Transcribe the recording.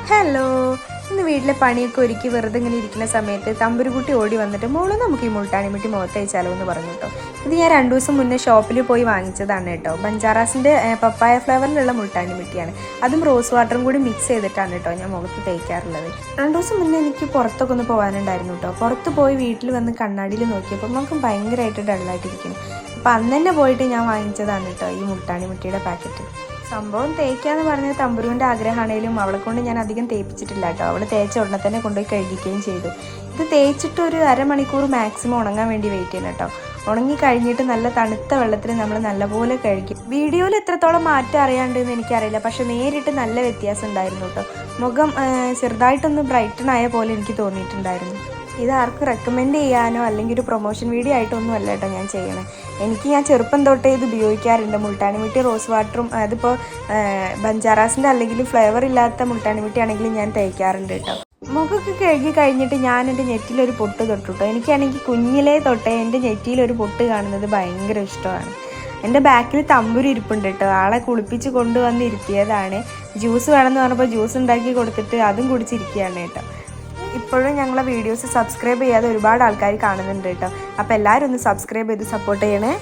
Hello, ഇന്ന് വീട്ടിലെ പണിയൊക്കെ ഒരുക്കി വെറുതെ ഇങ്ങനെ ഇരിക്കുന്ന സമയത്ത് തമ്പുരുകുട്ടി ഓടി വന്നിട്ട് മോള് നമുക്ക് ഈ മുൾട്ടാണിമിട്ടി മുഖത്ത് തേച്ചാലോ എന്ന് പറഞ്ഞു കേട്ടോ. ഇത് ഞാൻ 2 ദിവസം മുന്നേ ഷോപ്പിൽ പോയി വാങ്ങിച്ചതാണ് കേട്ടോ. ബഞ്ചാറാസിൻ്റെ പപ്പായ ഫ്ലേവറിലുള്ള മുൾട്ടാണിമിട്ടിയാണ്. അതും റോസ് വാട്ടറും കൂടി മിക്സ് ചെയ്തിട്ടാണ് കേട്ടോ ഞാൻ മുഖത്ത് തേക്കാറുള്ളത്. 2 ദിവസം മുന്നേ എനിക്ക് പുറത്തൊക്കെ ഒന്ന് പോകാനുണ്ടായിരുന്നു കേട്ടോ. പുറത്ത് പോയി വീട്ടിൽ വന്ന് കണ്ണാടിയിൽ നോക്കിയപ്പോൾ നമുക്ക് ഭയങ്കരമായിട്ട് ഡള്ളായിട്ടിരിക്കുന്നു. അപ്പോൾ അന്ന് തന്നെ പോയിട്ട് ഞാൻ വാങ്ങിച്ചതാണ് കേട്ടോ ഈ മുൾട്ടാണിമിട്ടിയുടെ പാക്കറ്റ്. സംഭവം തേക്കാന്ന് പറഞ്ഞത് തമ്പുരുവിൻ്റെ ആഗ്രഹമാണേലും അവളെ കൊണ്ട് ഞാൻ അധികം തേപ്പിച്ചിട്ടില്ല കേട്ടോ. അവൾ തേച്ച ഉടനെ തന്നെ കൊണ്ടുപോയി കഴുകിക്കുകയും ചെയ്തു. ഇത് തേച്ചിട്ട് ഒരു അരമണിക്കൂർ മാക്സിമം ഉണങ്ങാൻ വേണ്ടി വെയിറ്റ് ചെയ്യണം കേട്ടോ. ഉണങ്ങി കഴിഞ്ഞിട്ട് നല്ല തണുത്ത വെള്ളത്തിൽ നമ്മൾ നല്ലപോലെ കഴുകി. വീഡിയോയിൽ എത്രത്തോളം മാറ്റം അറിയാണ്ടെന്ന് എനിക്കറിയില്ല, പക്ഷെ നേരിട്ട് നല്ല വ്യത്യാസം ഉണ്ടായിരുന്നു കേട്ടോ. മുഖം ചെറുതായിട്ടൊന്ന് ബ്രൈറ്റൺ ആയ പോലെ എനിക്ക് തോന്നിയിട്ടുണ്ടായിരുന്നു. ഇത് ആർക്കും റെക്കമെൻഡ് ചെയ്യാനോ അല്ലെങ്കിൽ ഒരു പ്രൊമോഷൻ വീഡിയോ ആയിട്ടൊന്നും അല്ല കേട്ടോ ഞാൻ ചെയ്യണേ. ഞാൻ ചെറുപ്പം തൊട്ടേ ഇത് ഉപയോഗിക്കാറുണ്ട്. മുൾട്ടാണിമിട്ടി റോസ് വാട്ടറും അതിപ്പോൾ ബഞ്ചാറാസിൻ്റെ അല്ലെങ്കിൽ ഫ്ലേവർ ഇല്ലാത്ത മുൾട്ടാണിമിട്ടി ആണെങ്കിലും ഞാൻ തേക്കാറുണ്ട് കേട്ടോ. മുഖമൊക്കെ കഴുകി കഴിഞ്ഞിട്ട് ഞാൻ എൻ്റെ നെറ്റിലൊരു പൊട്ട് തൊട്ടു കേട്ടോ. എനിക്കാണെങ്കിൽ കുഞ്ഞിലേ തൊട്ടേ എൻ്റെ നെറ്റിയിലൊരു പൊട്ട് കാണുന്നത് ഭയങ്കര ഇഷ്ടമാണ്. എൻ്റെ ബാക്കിൽ തമ്പുരു ഇരിപ്പുണ്ട് കേട്ടോ. ആളെ കുളിപ്പിച്ച് കൊണ്ടുവന്ന് ഇരുത്തിയതാണ്. ജ്യൂസ് വേണമെന്ന് പറഞ്ഞപ്പോൾ ജ്യൂസ് ഉണ്ടാക്കി കൊടുത്തിട്ട് അതും കുടിച്ചിരിക്കുകയാണ് കേട്ടോ. ഇപ്പോഴും ഞങ്ങളെ വീഡിയോസ് സബ്സ്ക്രൈബ് ചെയ്യാതെ ഒരുപാട് ആൾക്കാർ കാണുന്നുണ്ട് കേട്ടോ. അപ്പോൾ എല്ലാവരും ഒന്ന് സബ്സ്ക്രൈബ് ചെയ്ത് സപ്പോർട്ട് ചെയ്യണേ.